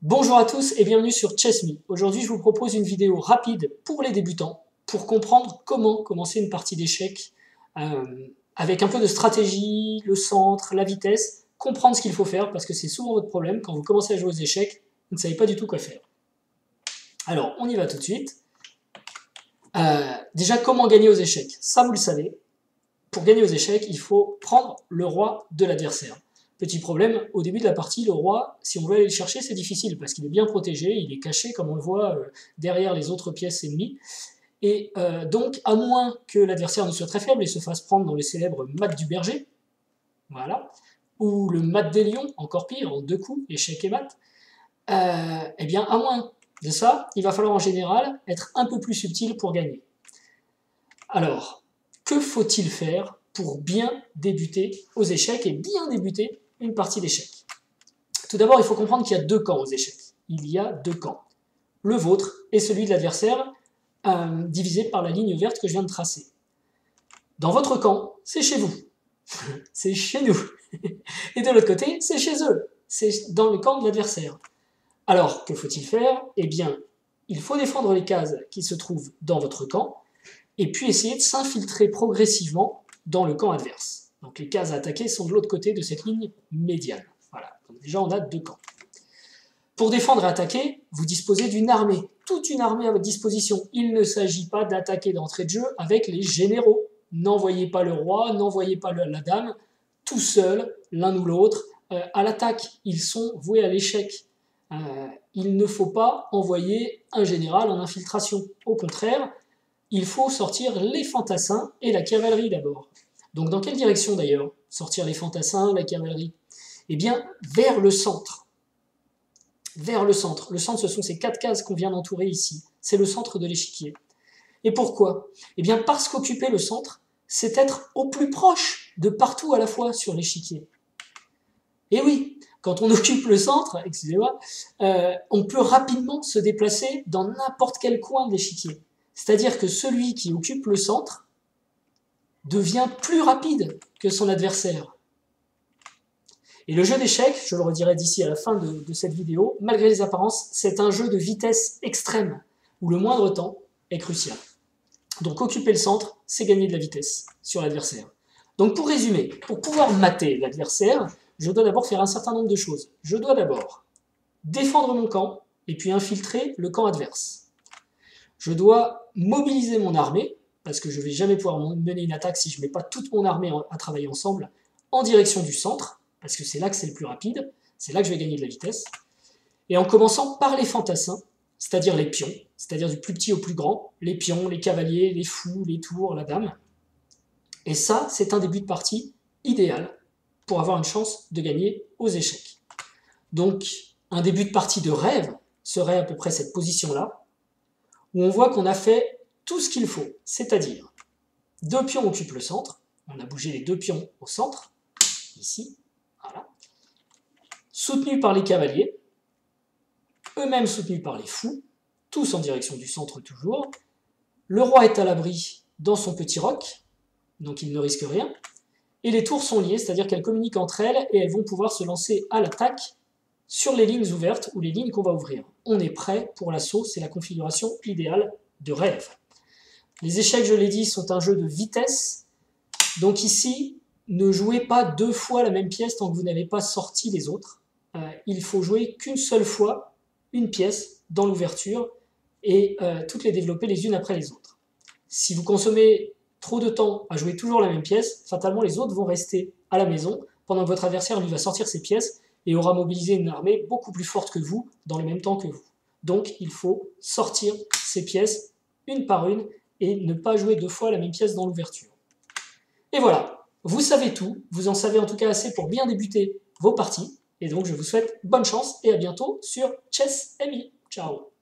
Bonjour à tous et bienvenue sur Chess.me. Aujourd'hui, je vous propose une vidéo rapide pour les débutants pour comprendre comment commencer une partie d'échecs avec un peu de stratégie, le centre, la vitesse, comprendre ce qu'il faut faire parce que c'est souvent votre problème quand vous commencez à jouer aux échecs, vous ne savez pas du tout quoi faire. Alors, on y va tout de suite. Déjà, comment gagner aux échecs? Ça, vous le savez. Pour gagner aux échecs, il faut prendre le roi de l'adversaire. Petit problème, au début de la partie, le roi, si on veut aller le chercher, c'est difficile, parce qu'il est bien protégé, il est caché, comme on le voit, derrière les autres pièces ennemies. Et donc, à moins que l'adversaire ne soit très faible et se fasse prendre dans les célèbres mat du berger, voilà, ou le mat des lions, encore pire, en 2 coups, échec et mat, eh bien, à moins de ça, il va falloir en général être un peu plus subtil pour gagner. Alors, que faut-il faire pour bien débuter aux échecs et bien débuter une partie d'échecs? Tout d'abord, il faut comprendre qu'il y a 2 camps aux échecs. Il y a 2 camps. Le vôtre et celui de l'adversaire, divisé par la ligne verte que je viens de tracer. Dans votre camp, c'est chez vous. C'est chez nous. Et de l'autre côté, c'est chez eux. C'est dans le camp de l'adversaire. Alors, que faut-il faire? Eh bien, il faut défendre les cases qui se trouvent dans votre camp, et puis essayer de s'infiltrer progressivement dans le camp adverse. Donc les cases à attaquer sont de l'autre côté de cette ligne médiane. Voilà, donc déjà on a 2 camps. Pour défendre et attaquer, vous disposez d'une armée, toute une armée à votre disposition. Il ne s'agit pas d'attaquer d'entrée de jeu avec les généraux. N'envoyez pas le roi, n'envoyez pas la dame, tout seul, l'un ou l'autre, à l'attaque. Ils sont voués à l'échec. Il ne faut pas envoyer un général en infiltration. Au contraire, il faut sortir les fantassins et la cavalerie d'abord. Donc dans quelle direction d'ailleurs sortir les fantassins, la cavalerie? Eh bien, vers le centre. Vers le centre. Le centre, ce sont ces 4 cases qu'on vient d'entourer ici. C'est le centre de l'échiquier. Et pourquoi? Eh bien, parce qu'occuper le centre, c'est être au plus proche de partout à la fois sur l'échiquier. Et oui, quand on occupe le centre, excusez-moi, on peut rapidement se déplacer dans n'importe quel coin de l'échiquier. C'est-à-dire que celui qui occupe le centre devient plus rapide que son adversaire. Et le jeu d'échecs, je le redirai d'ici à la fin de cette vidéo, malgré les apparences, c'est un jeu de vitesse extrême, où le moindre temps est crucial. Donc occuper le centre, c'est gagner de la vitesse sur l'adversaire. Donc pour résumer, pour pouvoir mater l'adversaire, je dois d'abord faire un certain nombre de choses. Je dois d'abord défendre mon camp, et puis infiltrer le camp adverse. Je dois mobiliser mon armée, parce que je ne vais jamais pouvoir mener une attaque si je ne mets pas toute mon armée à travailler ensemble, en direction du centre, parce que c'est là que c'est le plus rapide, c'est là que je vais gagner de la vitesse, et en commençant par les fantassins, c'est-à-dire les pions, c'est-à-dire du plus petit au plus grand, les pions, les cavaliers, les fous, les tours, la dame. Et ça, c'est un début de partie idéal pour avoir une chance de gagner aux échecs. Donc, un début de partie de rêve serait à peu près cette position-là, où on voit qu'on a fait tout ce qu'il faut, c'est-à-dire 2 pions occupent le centre, on a bougé les 2 pions au centre, ici, voilà, soutenus par les cavaliers, eux-mêmes soutenus par les fous, tous en direction du centre toujours, le roi est à l'abri dans son petit roc, donc il ne risque rien, et les tours sont liées, c'est-à-dire qu'elles communiquent entre elles et elles vont pouvoir se lancer à l'attaque sur les lignes ouvertes ou les lignes qu'on va ouvrir. On est prêt pour l'assaut, c'est la configuration idéale de rêve. Les échecs, je l'ai dit, sont un jeu de vitesse. Donc ici, ne jouez pas 2 fois la même pièce tant que vous n'avez pas sorti les autres. Il faut jouer qu'une seule fois une pièce dans l'ouverture et toutes les développer les unes après les autres. Si vous consommez trop de temps à jouer toujours la même pièce, fatalement les autres vont rester à la maison pendant que votre adversaire lui va sortir ses pièces et aura mobilisé une armée beaucoup plus forte que vous dans le même temps que vous. Donc il faut sortir ces pièces une par une et ne pas jouer 2 fois la même pièce dans l'ouverture. Et voilà, vous savez tout, vous en savez en tout cas assez pour bien débuter vos parties, et donc je vous souhaite bonne chance et à bientôt sur Chess.me. Ciao.